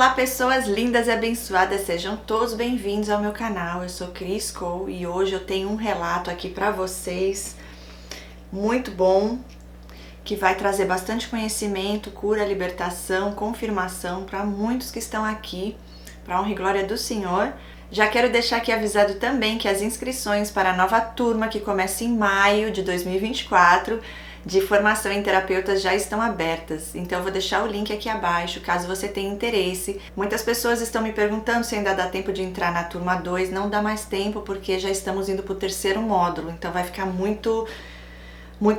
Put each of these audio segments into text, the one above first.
Olá pessoas lindas e abençoadas, sejam todos bem-vindos ao meu canal. Eu sou Cris Cole e hoje eu tenho um relato aqui para vocês muito bom, que vai trazer bastante conhecimento, cura, libertação, confirmação para muitos que estão aqui, para a honra e glória do Senhor. Já quero deixar aqui avisado também que as inscrições para a nova turma que começa em maio de 2024 de formação em terapeutas já estão abertas, então eu vou deixar o link aqui abaixo, caso você tenha interesse. Muitas pessoas estão me perguntando se ainda dá tempo de entrar na turma 2, não dá mais tempo porque já estamos indo para o terceiro módulo, então vai ficar muito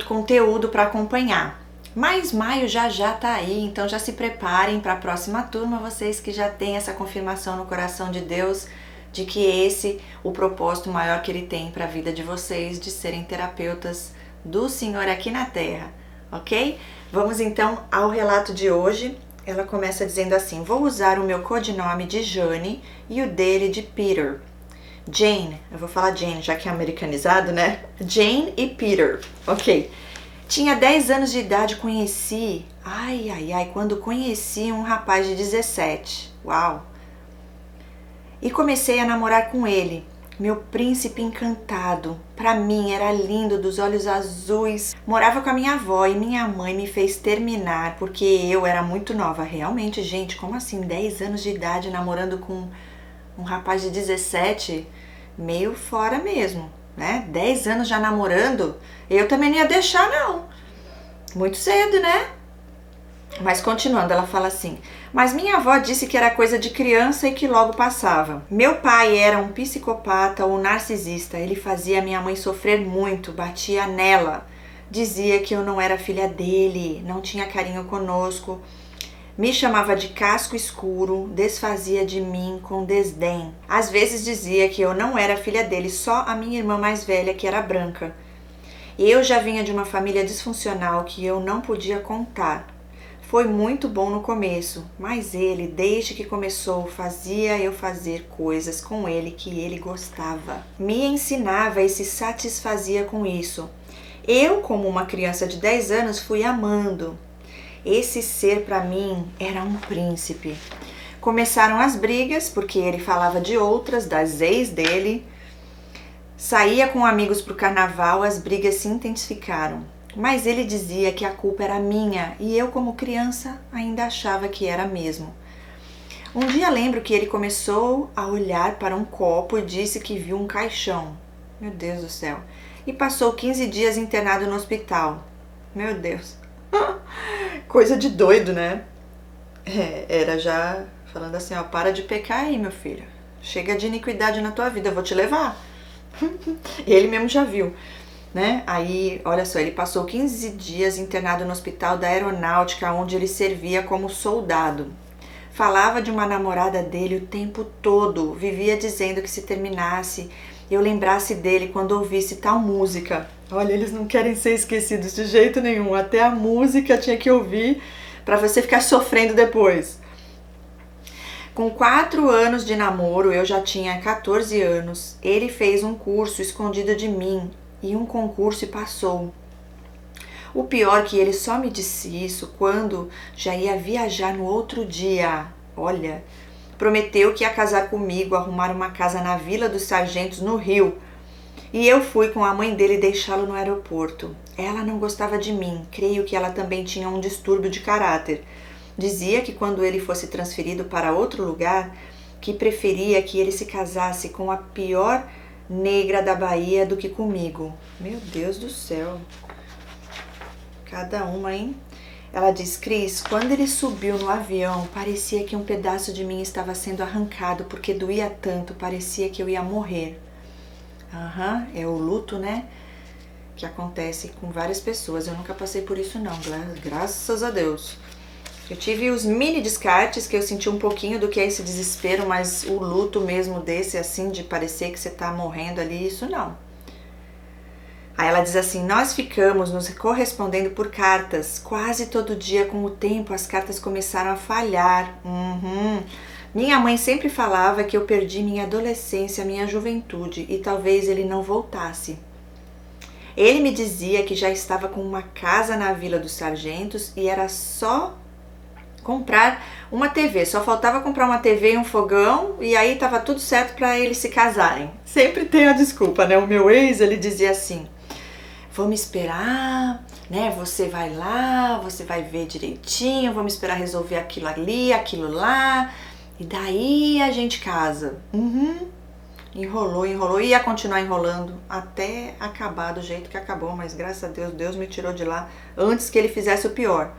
conteúdo para acompanhar. Mas maio já tá aí, então já se preparem para a próxima turma, vocês que já têm essa confirmação no coração de Deus, de que esse o propósito maior que Ele tem para a vida de vocês, de serem terapeutas do Senhor aqui na Terra, ok? Vamos então ao relato de hoje. Ela começa dizendo assim: vou usar o meu codinome de Jane e o dele de Peter. Jane, eu vou falar Jane, já que é americanizado, né? Jane e Peter, ok. Tinha 10 anos de idade, quando conheci um rapaz de 17, uau! E comecei a namorar com ele. Meu príncipe encantado, pra mim era lindo, dos olhos azuis. Morava com a minha avó e minha mãe me fez terminar porque eu era muito nova. Realmente, gente, como assim? 10 anos de idade namorando com um rapaz de 17? Meio fora mesmo, né? 10 anos já namorando? Eu também não ia deixar, não. Muito cedo, né? Mas continuando, ela fala assim: mas minha avó disse que era coisa de criança e que logo passava. Meu pai era um psicopata ou narcisista, ele fazia minha mãe sofrer muito, batia nela, dizia que eu não era filha dele, não tinha carinho conosco, me chamava de casco escuro, desfazia de mim com desdém. Às vezes dizia que eu não era filha dele, só a minha irmã mais velha que era branca. Eu já vinha de uma família disfuncional que eu não podia contar. Foi muito bom no começo, mas ele, desde que começou, fazia eu fazer coisas com ele que ele gostava. Me ensinava e se satisfazia com isso. Eu, como uma criança de 10 anos, fui amando. Esse ser para mim era um príncipe. Começaram as brigas, porque ele falava de outras, das ex dele. Saía com amigos pro carnaval, as brigas se intensificaram. Mas ele dizia que a culpa era minha e eu, como criança, ainda achava que era mesmo. Um dia lembro que ele começou a olhar para um copo e disse que viu um caixão. Meu Deus do céu. E passou 15 dias internado no hospital. Meu Deus. Coisa de doido, né? Era já falando assim, ó, para de pecar aí, meu filho. Chega de iniquidade na tua vida, eu vou te levar. Ele mesmo já viu. Né? Aí, olha só, ele passou 15 dias internado no hospital da aeronáutica, onde ele servia como soldado. Falava de uma namorada dele o tempo todo, vivia dizendo que se terminasse, eu lembrasse dele quando ouvisse tal música. Olha, eles não querem ser esquecidos de jeito nenhum, até a música tinha que ouvir para você ficar sofrendo depois. Com 4 anos de namoro, eu já tinha 14 anos, ele fez um curso escondido de mim, e um concurso e passou. O pior é que ele só me disse isso quando já ia viajar no outro dia. Olha, prometeu que ia casar comigo, arrumar uma casa na Vila dos Sargentos, no Rio. E eu fui com a mãe dele deixá-lo no aeroporto. Ela não gostava de mim, creio que ela também tinha um distúrbio de caráter. Dizia que quando ele fosse transferido para outro lugar, que preferia que ele se casasse com a pior negra da Bahia do que comigo. Meu Deus do céu. Cada uma, hein? Ela diz: Cris, quando ele subiu no avião, parecia que um pedaço de mim estava sendo arrancado, porque doía tanto, parecia que eu ia morrer. É o luto, né? Que acontece com várias pessoas. Eu nunca passei por isso não, graças a Deus. Eu tive os mini descartes, que eu senti um pouquinho do que é esse desespero, mas o luto mesmo desse, assim, de parecer que você tá morrendo ali, isso não. Aí ela diz assim: nós ficamos nos correspondendo por cartas, quase todo dia. Com o tempo as cartas começaram a falhar. Minha mãe sempre falava que eu perdi minha adolescência, minha juventude, e talvez ele não voltasse. Ele me dizia que já estava com uma casa na Vila dos Sargentos e era só comprar uma TV. Só faltava comprar uma TV e um fogão e aí tava tudo certo para eles se casarem. Sempre tem a desculpa, né? O meu ex, ele dizia assim: vamos esperar, né? Você vai lá, você vai ver direitinho, vamos esperar resolver aquilo ali, aquilo lá, e daí a gente casa. Enrolou, ia continuar enrolando até acabar do jeito que acabou, mas graças a Deus, Deus me tirou de lá antes que ele fizesse o pior.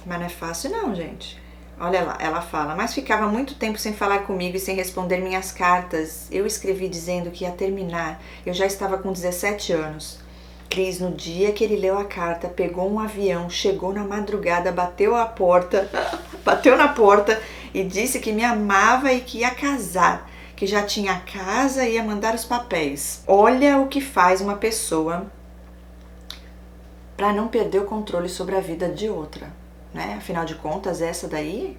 Mas não é fácil não, gente. Olha lá, ela fala: mas ficava muito tempo sem falar comigo e sem responder minhas cartas. Eu escrevi dizendo que ia terminar, eu já estava com 17 anos. Cris, no dia que ele leu a carta, pegou um avião, chegou na madrugada, bateu na porta e disse que me amava e que ia casar, que já tinha casa e ia mandar os papéis. Olha o que faz uma pessoa para não perder o controle sobre a vida de outra, né? Afinal de contas, essa daí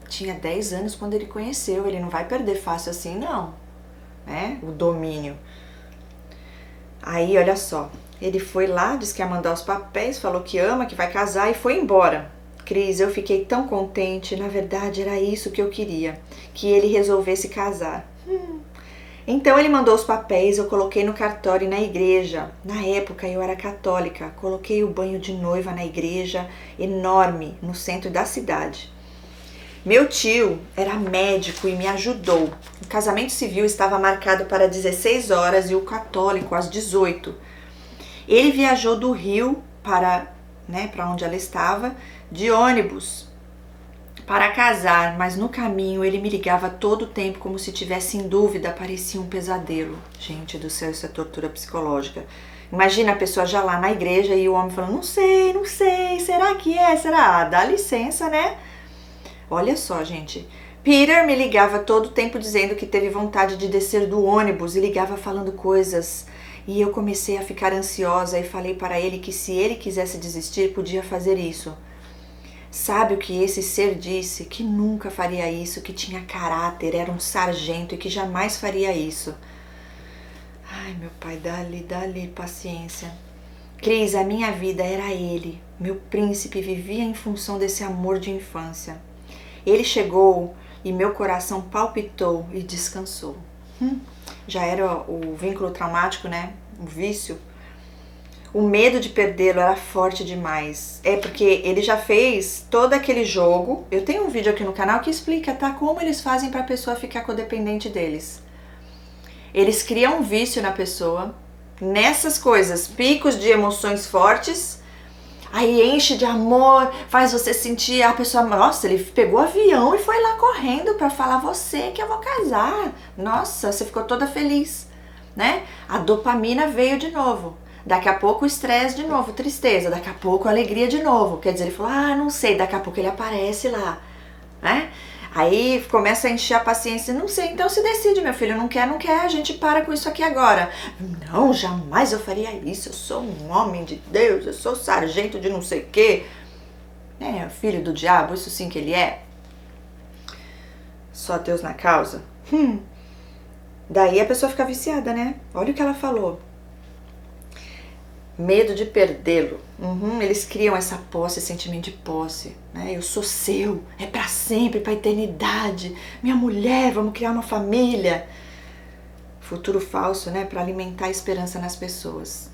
tinha 10 anos quando ele conheceu, ele não vai perder fácil assim não, né? O domínio. Aí, olha só, ele foi lá, disse que ia mandar os papéis, falou que ama, que vai casar e foi embora. Cris, eu fiquei tão contente, na verdade era isso que eu queria, que ele resolvesse casar. Então ele mandou os papéis, eu coloquei no cartório e na igreja. Na época eu era católica, coloquei o banho de noiva na igreja, enorme, no centro da cidade. Meu tio era médico e me ajudou. O casamento civil estava marcado para 16 horas e o católico às 18. Ele viajou do Rio para onde ela estava, de ônibus, para casar, mas no caminho ele me ligava todo o tempo como se tivesse em dúvida, parecia um pesadelo. Gente do céu, isso é tortura psicológica. Imagina a pessoa já lá na igreja e o homem falando: não sei, será que é? Será? Dá licença, né? Olha só, gente. Peter me ligava todo o tempo dizendo que teve vontade de descer do ônibus e ligava falando coisas. E eu comecei a ficar ansiosa e falei para ele que se ele quisesse desistir, podia fazer isso. Sabe o que esse ser disse? Que nunca faria isso, que tinha caráter, era um sargento e que jamais faria isso. Ai, meu pai, dá-lhe paciência. Cris, a minha vida era ele. Meu príncipe vivia em função desse amor de infância. Ele chegou e meu coração palpitou e descansou. Já era o vínculo traumático, né? O vício. O medo de perdê-lo era forte demais. É porque ele já fez todo aquele jogo. Eu tenho um vídeo aqui no canal que explica, tá? Como eles fazem para a pessoa ficar codependente deles. Eles criam um vício na pessoa, nessas coisas, picos de emoções fortes. Aí enche de amor, faz você sentir a pessoa, nossa, ele pegou o avião e foi lá correndo para falar: você que eu vou casar. Nossa, você ficou toda feliz, né? A dopamina veio de novo. Daqui a pouco o estresse de novo, tristeza, daqui a pouco a alegria de novo. Quer dizer, ele falou: não sei, daqui a pouco ele aparece lá, né? Aí começa a encher a paciência: não sei, então se decide, meu filho, não quer, a gente para com isso aqui agora. Não, jamais eu faria isso, eu sou um homem de Deus, eu sou sargento de não sei o quê. Filho do diabo, isso sim que ele é. Só Deus na causa. Daí a pessoa fica viciada, né? Olha o que ela falou. Medo de perdê-lo. Eles criam essa posse, esse sentimento de posse, né? Eu sou seu, é pra sempre, pra eternidade. Minha mulher, vamos criar uma família. Futuro falso, né? Pra alimentar a esperança nas pessoas.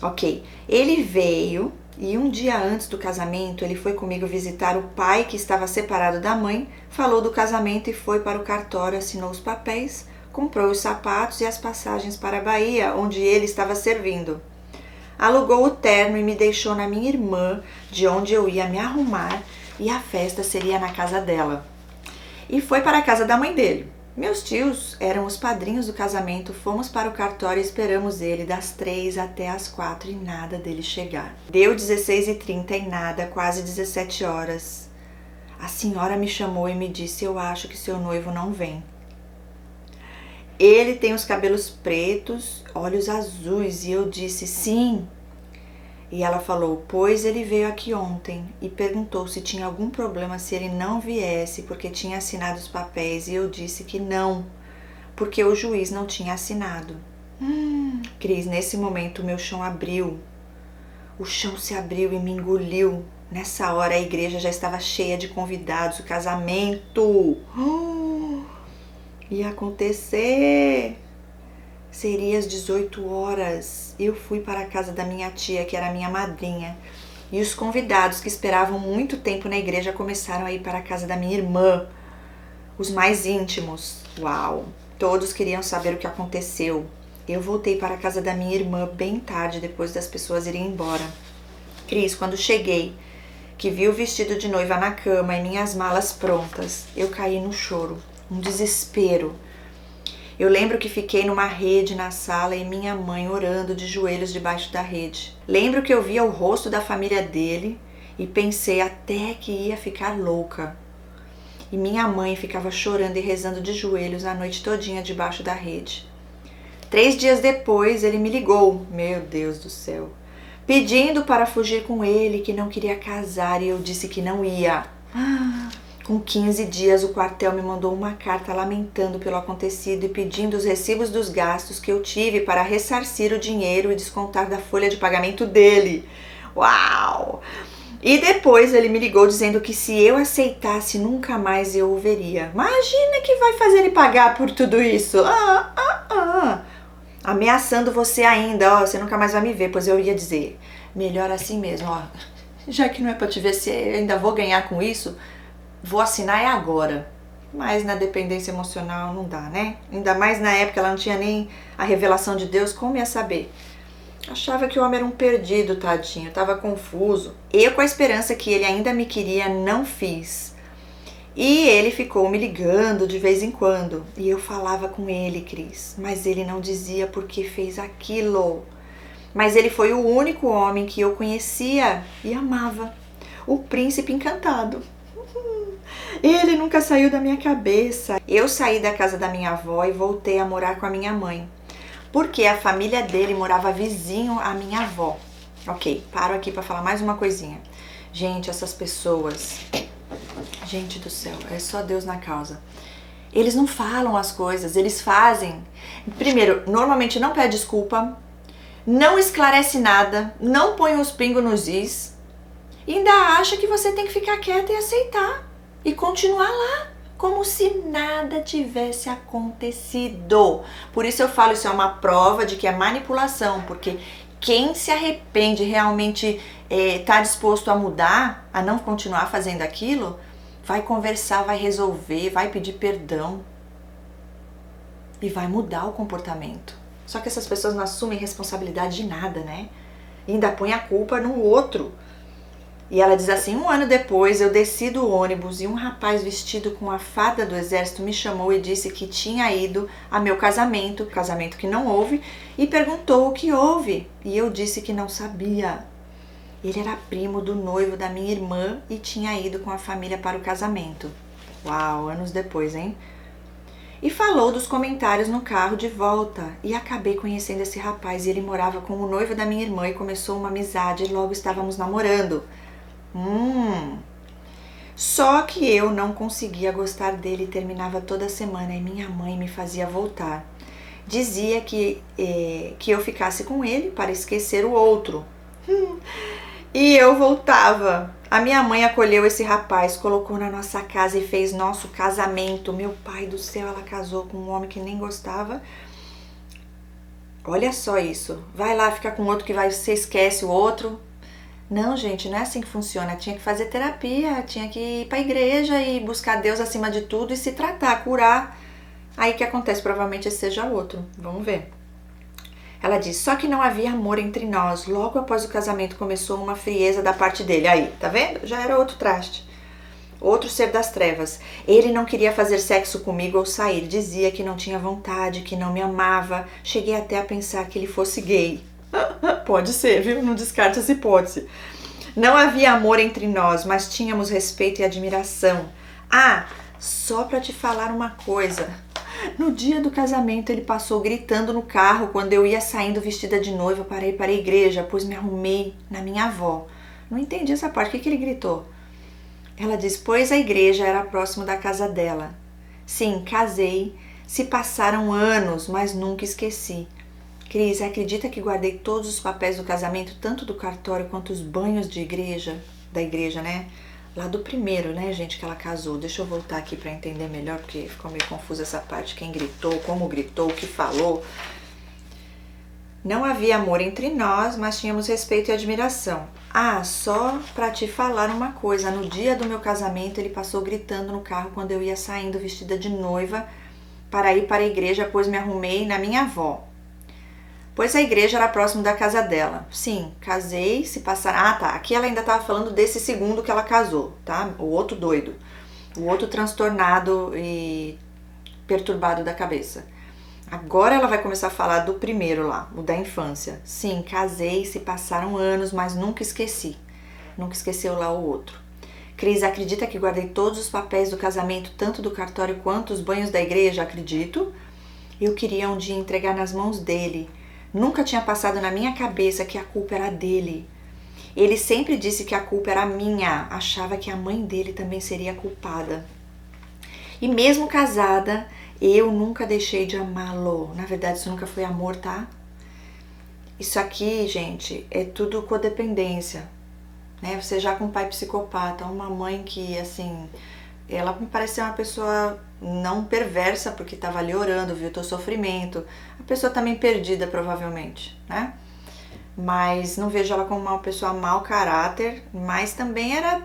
Ok, ele veio e um dia antes do casamento ele foi comigo visitar o pai que estava separado da mãe, falou do casamento e foi para o cartório, assinou os papéis, comprou os sapatos e as passagens para a Bahia, onde ele estava servindo. Alugou o terno e me deixou na minha irmã, de onde eu ia me arrumar, e a festa seria na casa dela. E foi para a casa da mãe dele. Meus tios eram os padrinhos do casamento, fomos para o cartório e esperamos ele das 3 até as 4 e nada dele chegar. Deu 16h30 e nada, quase 17 horas. A senhora me chamou e me disse: eu acho que seu noivo não vem. Ele tem os cabelos pretos, olhos azuis, e eu disse: sim. E ela falou: pois ele veio aqui ontem e perguntou se tinha algum problema se ele não viesse, porque tinha assinado os papéis, e eu disse que não, porque o juiz não tinha assinado. Cris, nesse momento o meu chão abriu. O chão se abriu e me engoliu. Nessa hora a igreja já estava cheia de convidados, o casamento ia acontecer. Seria às 18 horas. Eu fui para a casa da minha tia, que era a minha madrinha. E os convidados que esperavam muito tempo na igreja começaram a ir para a casa da minha irmã. Os mais íntimos. Uau! Todos queriam saber o que aconteceu. Eu voltei para a casa da minha irmã bem tarde, depois das pessoas irem embora. Cris, quando cheguei, que vi o vestido de noiva na cama e minhas malas prontas, eu caí no choro, um desespero. Eu lembro que fiquei numa rede na sala e minha mãe orando de joelhos debaixo da rede. Lembro que eu via o rosto da família dele e pensei até que ia ficar louca. E minha mãe ficava chorando e rezando de joelhos a noite todinha debaixo da rede. 3 dias depois ele me ligou, meu Deus do céu, pedindo para fugir com ele, que não queria casar, e eu disse que não ia. Com 15 dias, o quartel me mandou uma carta lamentando pelo acontecido e pedindo os recibos dos gastos que eu tive para ressarcir o dinheiro e descontar da folha de pagamento dele. Uau! E depois ele me ligou dizendo que se eu aceitasse, nunca mais eu o veria. Imagina que vai fazer ele pagar por tudo isso. Ameaçando você ainda, ó, você nunca mais vai me ver, pois eu ia dizer, melhor assim mesmo, ó. Já que não é pra te ver se eu ainda vou ganhar com isso, vou assinar é agora. Mas na dependência emocional não dá, né? Ainda mais na época ela não tinha nem a revelação de Deus, como ia saber? Achava que o homem era um perdido, tadinho, tava confuso. Eu, com a esperança que ele ainda me queria, não fiz. E ele ficou me ligando de vez em quando. E eu falava com ele, Cris, mas ele não dizia por que fez aquilo. Mas ele foi o único homem que eu conhecia e amava. O príncipe encantado. Ele nunca saiu da minha cabeça. Eu saí da casa da minha avó e voltei a morar com a minha mãe, porque a família dele morava vizinho à minha avó. Ok, paro aqui para falar mais uma coisinha. Gente, essas pessoas... Gente do céu, é só Deus na causa. Eles não falam as coisas, eles fazem. Primeiro, normalmente não pede desculpa, não esclarece nada, não põe os pingos nos is, e ainda acha que você tem que ficar quieta e aceitar. E continuar lá, como se nada tivesse acontecido. Por isso eu falo, isso é uma prova de que é manipulação, porque quem se arrepende realmente tá disposto a mudar, a não continuar fazendo aquilo, vai conversar, vai resolver, vai pedir perdão e vai mudar o comportamento. Só que essas pessoas não assumem responsabilidade de nada, né? E ainda põe a culpa no outro. E ela diz assim, 1 ano depois eu desci do ônibus e um rapaz vestido com a farda do exército me chamou e disse que tinha ido a meu casamento que não houve, e perguntou o que houve. E eu disse que não sabia. Ele era primo do noivo da minha irmã e tinha ido com a família para o casamento. Uau, anos depois, hein? E falou dos comentários no carro de volta. E acabei conhecendo esse rapaz. E ele morava com o noivo da minha irmã e começou uma amizade e logo estávamos namorando. Só que eu não conseguia gostar dele e terminava toda semana e minha mãe me fazia voltar. Dizia que eu ficasse com ele para esquecer o outro. E eu voltava. A minha mãe acolheu esse rapaz, colocou na nossa casa e fez nosso casamento. Meu pai do céu, ela casou com um homem que nem gostava. Olha só isso. Vai lá ficar com outro que você esquece o outro. Não, gente, não é assim que funciona. Tinha que fazer terapia, tinha que ir para a igreja e buscar Deus acima de tudo e se tratar, curar. Aí o que acontece? Provavelmente esse seja outro. Vamos ver. Ela diz, só que não havia amor entre nós. Logo após o casamento começou uma frieza da parte dele. Aí, tá vendo? Já era outro traste. Outro ser das trevas. Ele não queria fazer sexo comigo ou sair. Dizia que não tinha vontade, que não me amava. Cheguei até a pensar que ele fosse gay. Pode ser, viu? Não descarte essa hipótese. Não havia amor entre nós, mas tínhamos respeito e admiração. Ah, só pra te falar uma coisa. No dia do casamento ele passou gritando no carro quando eu ia saindo vestida de noiva para ir para a igreja, pois me arrumei na minha avó. Não entendi essa parte, o que ele gritou? Ela diz, pois a igreja era próximo da casa dela. Sim, casei, se passaram anos, mas nunca esqueci. Cris, acredita que guardei todos os papéis do casamento, tanto do cartório quanto os banhos de igreja? da igreja, né? Lá do primeiro, né, gente, que ela casou. Deixa eu voltar aqui pra entender melhor, porque ficou meio confusa essa parte. Quem gritou, como gritou, o que falou. Não havia amor entre nós, mas tínhamos respeito e admiração. Ah, só pra te falar uma coisa. No dia do meu casamento, ele passou gritando no carro quando eu ia saindo vestida de noiva para ir para a igreja, pois me arrumei na minha avó. Pois a igreja era próximo da casa dela. Sim, casei, se passaram... Ah, tá. Aqui ela ainda estava falando desse segundo que ela casou, tá? O outro doido. O outro transtornado e perturbado da cabeça. Agora ela vai começar a falar do primeiro lá, o da infância. Sim, casei, se passaram anos, mas nunca esqueci. Nunca esqueceu lá o outro. Cris, acredita que guardei todos os papéis do casamento, tanto do cartório quanto os banhos da igreja? Acredito. Eu queria um dia entregar nas mãos dele. Nunca tinha passado na minha cabeça que a culpa era dele. Ele sempre disse que a culpa era minha. Achava que a mãe dele também seria culpada. E mesmo casada, eu nunca deixei de amá-lo. Na verdade, isso nunca foi amor, tá? Isso aqui, gente, é tudo codependência, né? Você já com um pai psicopata, uma mãe que, assim, ela me pareceu uma pessoa não perversa, porque estava ali orando, viu teu sofrimento. A pessoa também perdida, provavelmente, né? Mas não vejo ela como uma pessoa mau caráter, mas também era,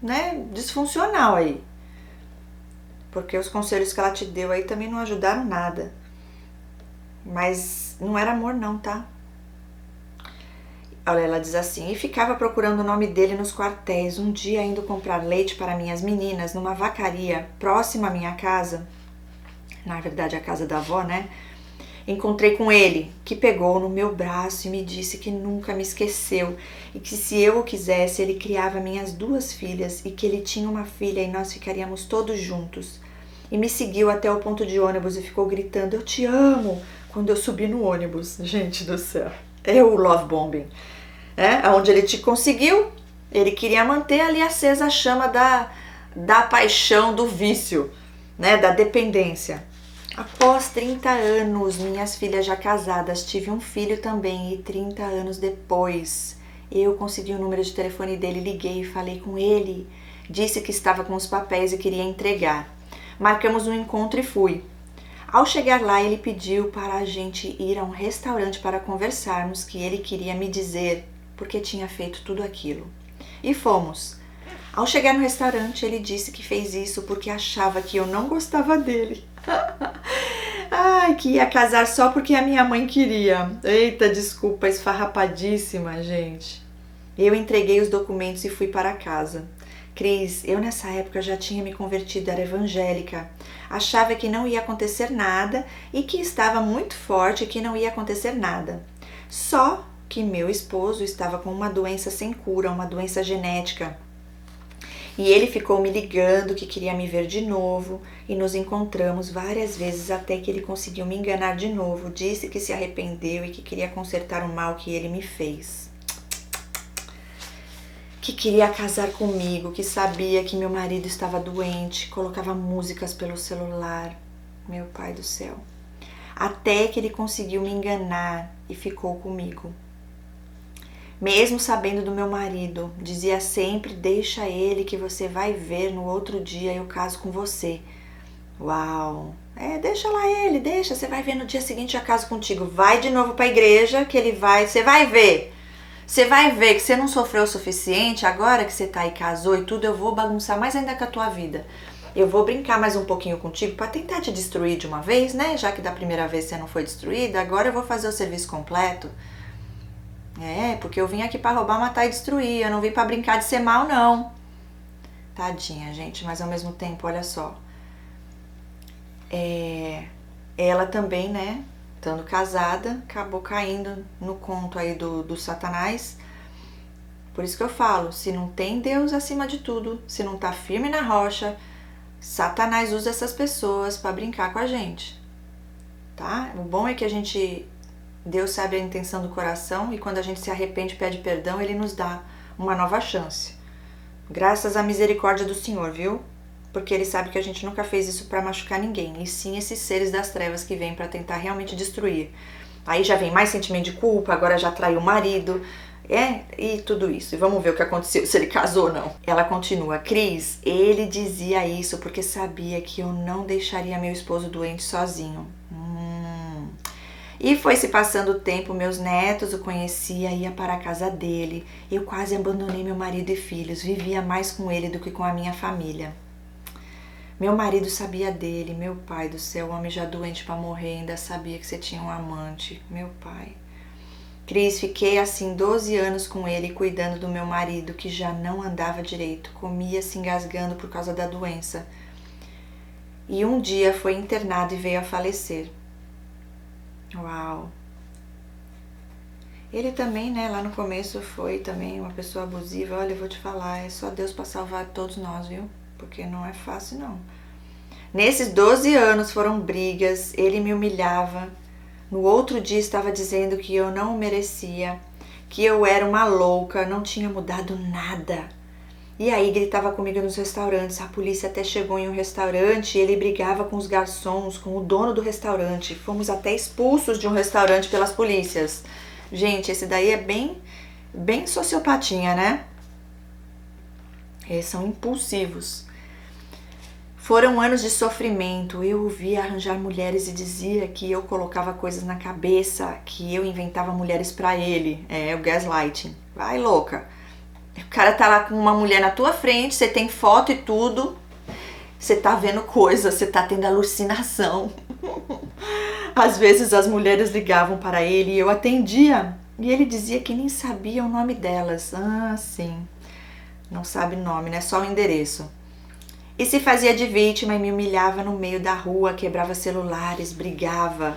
né, disfuncional aí. Porque os conselhos que ela te deu aí também não ajudaram nada. Mas não era amor não, tá? Olha, ela diz assim: e ficava procurando o nome dele nos quartéis. Um dia, indo comprar leite para minhas meninas numa vacaria próxima à minha casa, na verdade a casa da avó, né? Encontrei com ele, que pegou no meu braço e me disse que nunca me esqueceu e que se eu o quisesse, ele criava minhas 2 filhas e que ele tinha uma filha e nós ficaríamos todos juntos. E me seguiu até o ponto de ônibus e ficou gritando: eu te amo, quando eu subi no ônibus. Gente do céu, é o love bombing. Onde ele te conseguiu, ele queria manter ali acesa a chama da paixão, do vício, né, da dependência. Após 30 anos, minhas filhas já casadas, tive um filho também e 30 anos depois, eu consegui o número de telefone dele, liguei e falei com ele. Disse que estava com os papéis e queria entregar. Marcamos um encontro e fui. Ao chegar lá, ele pediu para a gente ir a um restaurante para conversarmos, que ele queria me dizer porque tinha feito tudo aquilo. E fomos. Ao chegar no restaurante, ele disse que fez isso porque achava que eu não gostava dele. Ai, que ia casar só porque a minha mãe queria. Eita, desculpa, esfarrapadíssima, gente. Eu entreguei os documentos e fui para casa. Cris, eu nessa época já tinha me convertido, era evangélica. Achava que não ia acontecer nada e que estava muito forte e que não ia acontecer nada. Só que meu esposo estava com uma doença sem cura, uma doença genética. E ele ficou me ligando que queria me ver de novo e nos encontramos várias vezes até que ele conseguiu me enganar de novo. Disse que se arrependeu e que queria consertar o mal que ele me fez. Que queria casar comigo, que sabia que meu marido estava doente, colocava músicas pelo celular. Meu pai do céu. Até que ele conseguiu me enganar e ficou comigo. Mesmo sabendo do meu marido, dizia sempre: deixa ele que você vai ver no outro dia eu caso com você. Uau! Deixa lá ele, deixa, você vai ver no dia seguinte eu caso contigo. Vai de novo para a igreja que ele vai, você vai ver. Você vai ver que você não sofreu o suficiente, agora que você tá aí, casou e tudo, eu vou bagunçar mais ainda com a tua vida. Eu vou brincar mais um pouquinho contigo para tentar te destruir de uma vez, né? Já que da primeira vez você não foi destruída, agora eu vou fazer o serviço completo. Porque eu vim aqui pra roubar, matar e destruir. Eu não vim pra brincar de ser mal, não. Tadinha, gente. Mas ao mesmo tempo, olha só. Ela também, né, estando casada, acabou caindo no conto aí do Satanás. Por isso que eu falo, se não tem Deus acima de tudo, se não tá firme na rocha, Satanás usa essas pessoas pra brincar com a gente. Tá? O bom é que Deus sabe a intenção do coração e quando a gente se arrepende e pede perdão, Ele nos dá uma nova chance. Graças à misericórdia do Senhor, viu? Porque Ele sabe que a gente nunca fez isso para machucar ninguém, e sim esses seres das trevas que vêm para tentar realmente destruir. Aí já vem mais sentimento de culpa, agora já traiu o marido, E tudo isso. E vamos ver o que aconteceu, se ele casou ou não. Ela continua: Cris, ele dizia isso porque sabia que eu não deixaria meu esposo doente sozinho. E foi se passando o tempo, meus netos o conhecia, ia para a casa dele. Eu quase abandonei meu marido e filhos, vivia mais com ele do que com a minha família. Meu marido sabia dele, meu pai do céu, o homem já doente para morrer, ainda sabia que você tinha um amante, meu pai. Cris, fiquei assim 12 anos com ele, cuidando do meu marido, que já não andava direito, comia se engasgando por causa da doença. E um dia foi internado e veio a falecer. Uau! Ele também, né, lá no começo foi também uma pessoa abusiva. Olha, eu vou te falar, é só Deus para salvar todos nós, viu? Porque não é fácil, não. Nesses 12 anos foram brigas, ele me humilhava. No outro dia estava dizendo que eu não o merecia, que eu era uma louca, não tinha mudado nada. E aí gritava comigo nos restaurantes, a polícia até chegou em um restaurante e ele brigava com os garçons, com o dono do restaurante. Fomos até expulsos de um restaurante pelas polícias. Gente, esse daí é bem sociopatinha, né? Eles são impulsivos. Foram anos de sofrimento, eu o via arranjar mulheres e dizia que eu colocava coisas na cabeça, que eu inventava mulheres pra ele. É o gaslighting. Vai, louca. O cara tá lá com uma mulher na tua frente, você tem foto e tudo, você tá vendo coisa, você tá tendo alucinação. Às vezes as mulheres ligavam para ele e eu atendia, e ele dizia que nem sabia o nome delas. Ah, sim, não sabe o nome, né? Só o endereço. E se fazia de vítima e me humilhava no meio da rua, quebrava celulares, brigava.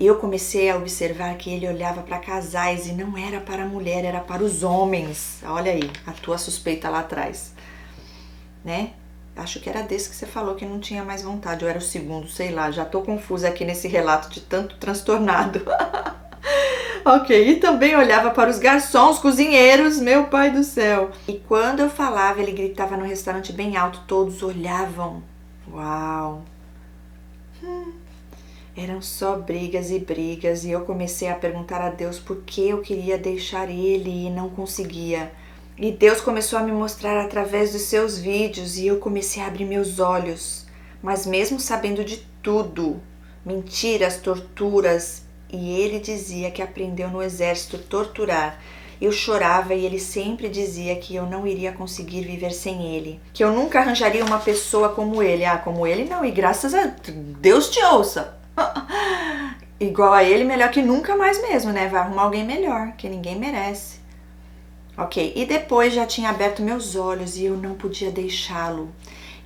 E eu comecei a observar que ele olhava para casais e não era para a mulher, era para os homens. Olha aí, a tua suspeita lá atrás, né? Acho que era desse que você falou que não tinha mais vontade, ou era o segundo, sei lá. Já tô confusa aqui nesse relato de tanto transtornado. Ok, e também olhava para os garçons, cozinheiros, meu pai do céu. E quando eu falava, ele gritava no restaurante bem alto, todos olhavam. Uau! Eram só brigas e brigas, e eu comecei a perguntar a Deus por que eu queria deixar ele e não conseguia. E Deus começou a me mostrar através dos seus vídeos, e eu comecei a abrir meus olhos. Mas mesmo sabendo de tudo, mentiras, torturas, e ele dizia que aprendeu no exército torturar. Eu chorava e ele sempre dizia que eu não iria conseguir viver sem ele, que eu nunca arranjaria uma pessoa como ele. Ah, como ele não, e graças a Deus te ouça. Igual a ele, melhor que nunca mais mesmo, né? Vai arrumar alguém melhor, que ninguém merece. Ok, e depois já tinha aberto meus olhos e eu não podia deixá-lo.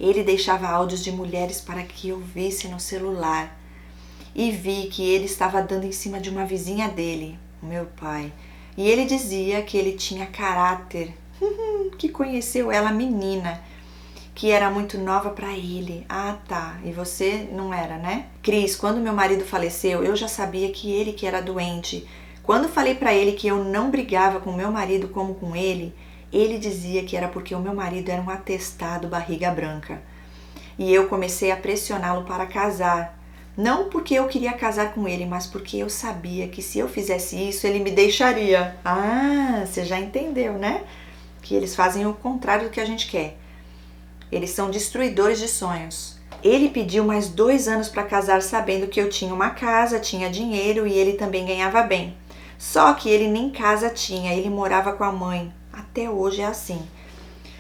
Ele deixava áudios de mulheres para que eu visse no celular. E vi que ele estava dando em cima de uma vizinha dele, o meu pai. E ele dizia que ele tinha caráter, que conheceu ela menina, que era muito nova para ele. Ah, tá. E você não era, né? Cris, quando meu marido faleceu, eu já sabia que ele que era doente. Quando falei para ele que eu não brigava com meu marido como com ele dizia que era porque o meu marido era um atestado barriga branca. E eu comecei a pressioná-lo para casar. Não porque eu queria casar com ele, mas porque eu sabia que se eu fizesse isso, ele me deixaria. Ah, você já entendeu, né? Que eles fazem o contrário do que a gente quer. Eles são destruidores de sonhos. Ele pediu mais 2 anos para casar sabendo que eu tinha uma casa, tinha dinheiro e ele também ganhava bem. Só que ele nem casa tinha, ele morava com a mãe. Até hoje é assim.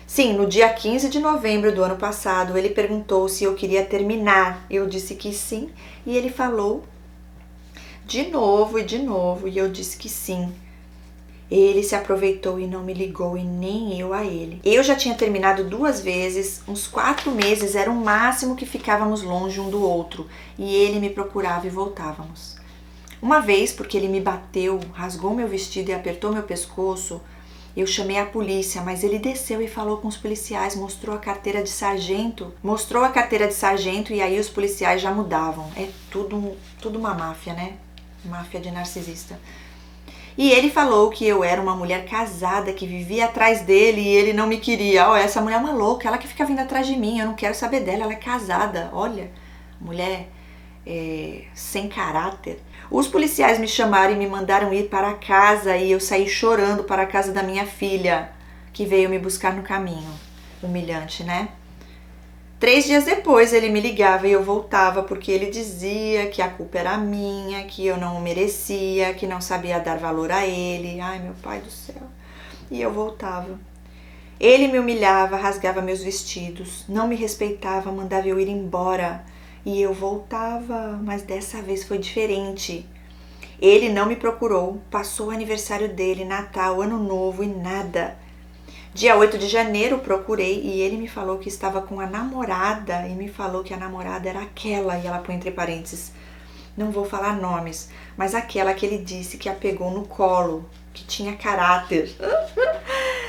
Sim, no dia 15 de novembro do ano passado, ele perguntou se eu queria terminar. Eu disse que sim e ele falou de novo e eu disse que sim. Ele se aproveitou e não me ligou e nem eu a ele. Eu já tinha terminado 2 vezes, uns 4 meses era o máximo que ficávamos longe um do outro e ele me procurava e voltávamos. Uma vez, porque ele me bateu, rasgou meu vestido e apertou meu pescoço, eu chamei a polícia, mas ele desceu e falou com os policiais, mostrou a carteira de sargento e aí os policiais já mudavam. É tudo uma máfia, né? Máfia de narcisista. E ele falou que eu era uma mulher casada que vivia atrás dele e ele não me queria. Ó, essa mulher é uma louca, ela que fica vindo atrás de mim, eu não quero saber dela, ela é casada. Olha, mulher sem caráter. Os policiais me chamaram e me mandaram ir para casa e eu saí chorando para a casa da minha filha, que veio me buscar no caminho. Humilhante, né? 3 dias depois ele me ligava e eu voltava porque ele dizia que a culpa era minha, que eu não o merecia, que não sabia dar valor a ele. Ai, meu pai do céu. E eu voltava. Ele me humilhava, rasgava meus vestidos, não me respeitava, mandava eu ir embora. E eu voltava, mas dessa vez foi diferente. Ele não me procurou, passou o aniversário dele, Natal, Ano Novo e nada. Dia 8 de janeiro procurei e ele me falou que estava com a namorada e me falou que a namorada era aquela, e ela põe entre parênteses, não vou falar nomes, mas aquela que ele disse que a pegou no colo, que tinha caráter.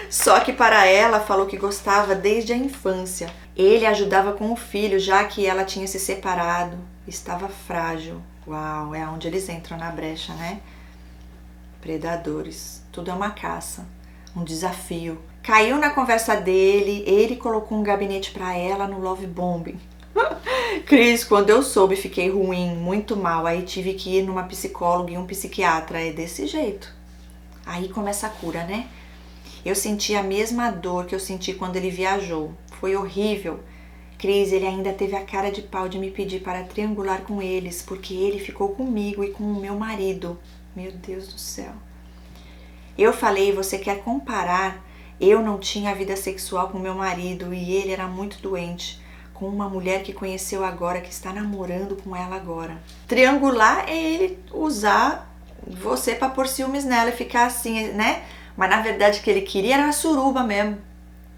Só que para ela falou que gostava desde a infância. Ele ajudava com o filho, já que ela tinha se separado, estava frágil. Uau, é onde eles entram na brecha, né? Predadores, tudo é uma caça, um desafio. Caiu na conversa dele, ele colocou um gabinete para ela no love bombing. Cris, quando eu soube, fiquei ruim, muito mal. Aí tive que ir numa psicóloga e um psiquiatra. É desse jeito. Aí começa a cura, né? Eu senti a mesma dor que eu senti quando ele viajou. Foi horrível. Cris, ele ainda teve a cara de pau de me pedir para triangular com eles, porque ele ficou comigo e com o meu marido. Meu Deus do céu. Eu falei, você quer comparar? Eu não tinha vida sexual com meu marido e ele era muito doente, com uma mulher que conheceu agora, que está namorando com ela agora. Triangular é ele usar você para pôr ciúmes nela e ficar assim, né? Mas na verdade o que ele queria era a suruba mesmo,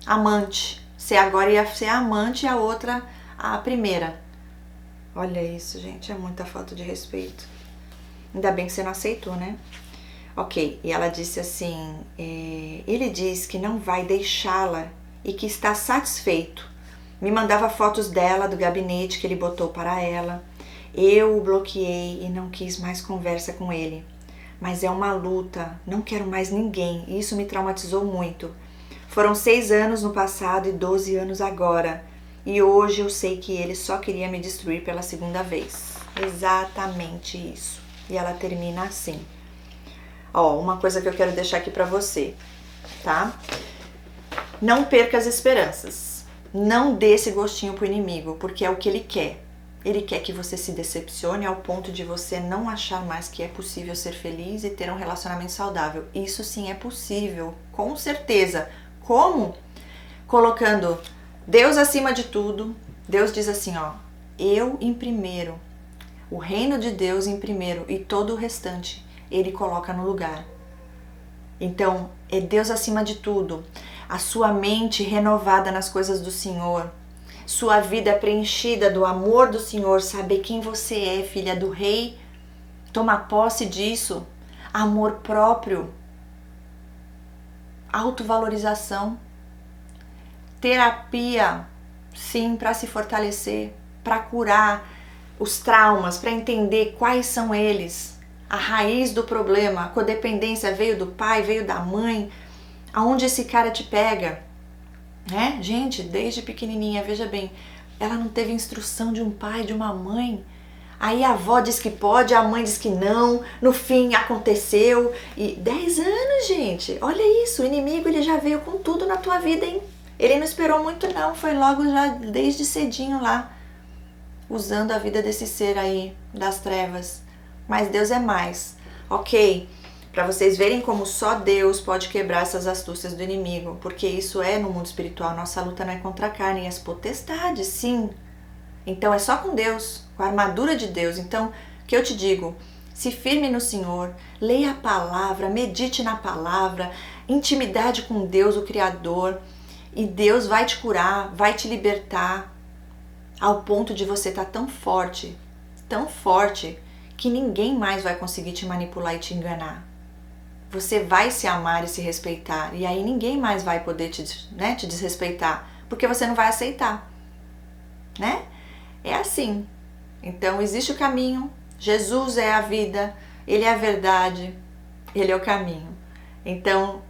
amante. Você agora ia ser a amante e a outra a primeira. Olha isso, gente, é muita falta de respeito. Ainda bem que você não aceitou, né? Ok, e ela disse assim, ele diz que não vai deixá-la e que está satisfeito. Me mandava fotos dela, do gabinete que ele botou para ela. Eu o bloqueei e não quis mais conversa com ele. Mas é uma luta, não quero mais ninguém, e isso me traumatizou muito. Foram 6 anos no passado e 12 anos agora. E hoje eu sei que ele só queria me destruir pela segunda vez. Exatamente isso. E ela termina assim. Ó, uma coisa que eu quero deixar aqui pra você, tá? Não perca as esperanças. Não dê esse gostinho pro inimigo, porque é o que ele quer. Ele quer que você se decepcione ao ponto de você não achar mais que é possível ser feliz e ter um relacionamento saudável. Isso sim é possível, com certeza. Como? Colocando Deus acima de tudo. Deus diz assim, ó, eu em primeiro, o reino de Deus em primeiro e todo o restante ele coloca no lugar. Então, é Deus acima de tudo. A sua mente renovada nas coisas do Senhor. Sua vida preenchida do amor do Senhor. Saber quem você é, filha do rei. Tomar posse disso. Amor próprio. Autovalorização. Terapia, sim, para se fortalecer. Para curar os traumas. Para entender quais são eles. A raiz do problema, a codependência veio do pai, veio da mãe, aonde esse cara te pega, né? Gente, desde pequenininha, veja bem, ela não teve instrução de um pai, de uma mãe, aí a avó diz que pode, a mãe diz que não, no fim aconteceu, e 10 anos, gente, olha isso, o inimigo ele já veio com tudo na tua vida, hein? Ele não esperou muito não, foi logo já desde cedinho lá, usando a vida desse ser aí, das trevas. Mas Deus é mais, ok? Para vocês verem como só Deus pode quebrar essas astúcias do inimigo, porque isso é no mundo espiritual, nossa luta não é contra a carne e as potestades, sim. Então é só com Deus, com a armadura de Deus. Então, o que eu te digo, se firme no Senhor, leia a palavra, medite na palavra, intimidade com Deus, o Criador, e Deus vai te curar, vai te libertar, ao ponto de você estar tão forte, que ninguém mais vai conseguir te manipular e te enganar. Você vai se amar e se respeitar, e aí ninguém mais vai poder te desrespeitar, porque você não vai aceitar, né? É assim. Então existe o caminho, Jesus é a vida, Ele é a verdade, Ele é o caminho. Então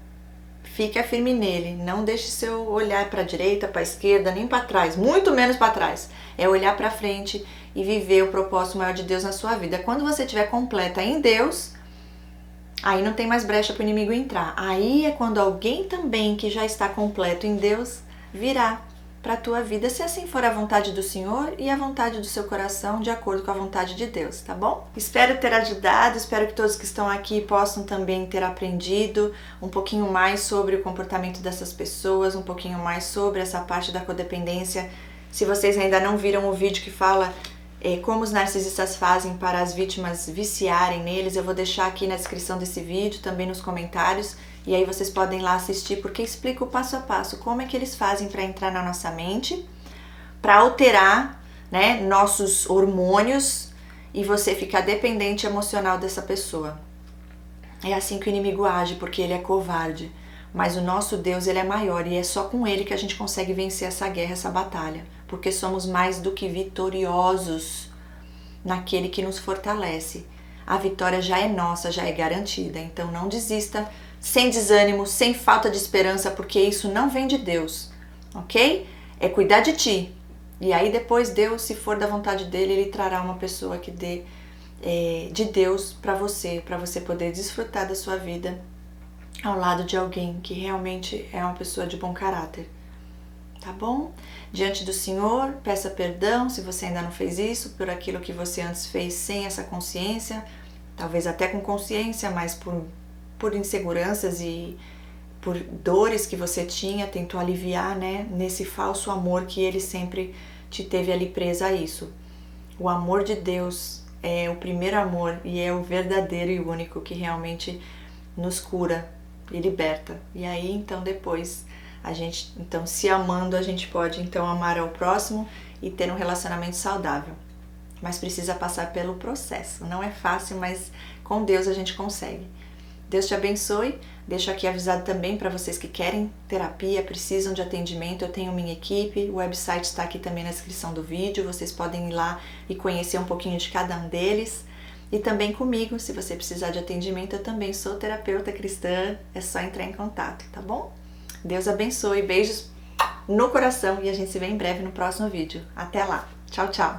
Fica firme nele, não deixe seu olhar para a direita, para a esquerda, nem para trás, muito menos para trás. É olhar para frente e viver o propósito maior de Deus na sua vida. Quando você estiver completa em Deus, aí não tem mais brecha para o inimigo entrar. Aí é quando alguém também que já está completo em Deus virá para a tua vida, se assim for a vontade do Senhor e a vontade do seu coração, de acordo com a vontade de Deus, tá bom? Espero ter ajudado, espero que todos que estão aqui possam também ter aprendido um pouquinho mais sobre o comportamento dessas pessoas, um pouquinho mais sobre essa parte da codependência. Se vocês ainda não viram o vídeo que fala como os narcisistas fazem para as vítimas viciarem neles, eu vou deixar aqui na descrição desse vídeo, também nos comentários, e aí vocês podem ir lá assistir, porque explica o passo a passo, como é que eles fazem para entrar na nossa mente, para alterar, né, nossos hormônios e você ficar dependente emocional dessa pessoa. É assim que o inimigo age, porque ele é covarde. Mas o nosso Deus, ele é maior e é só com ele que a gente consegue vencer essa guerra, essa batalha. Porque somos mais do que vitoriosos naquele que nos fortalece. A vitória já é nossa, já é garantida. Então não desista, sem desânimo, sem falta de esperança, porque isso não vem de Deus, ok? É cuidar de ti. E aí depois Deus, se for da vontade dele, ele trará uma pessoa que dê de Deus para você poder desfrutar da sua vida ao lado de alguém que realmente é uma pessoa de bom caráter, tá bom? Diante do Senhor, peça perdão se você ainda não fez isso, por aquilo que você antes fez sem essa consciência, talvez até com consciência, mas por inseguranças e por dores que você tinha, tentou aliviar, né, nesse falso amor que ele sempre te teve ali presa a isso. O amor de Deus é o primeiro amor e é o verdadeiro e único que realmente nos cura e liberta. E aí, então, depois, a gente, então, se amando, a gente pode, então, amar ao próximo e ter um relacionamento saudável. Mas precisa passar pelo processo. Não é fácil, mas com Deus a gente consegue. Deus te abençoe. Deixo aqui avisado também para vocês que querem terapia, precisam de atendimento. Eu tenho minha equipe, o website está aqui também na descrição do vídeo. Vocês podem ir lá e conhecer um pouquinho de cada um deles. E também comigo, se você precisar de atendimento, eu também sou terapeuta cristã, é só entrar em contato, tá bom? Deus abençoe, beijos no coração e a gente se vê em breve no próximo vídeo. Até lá, tchau, tchau!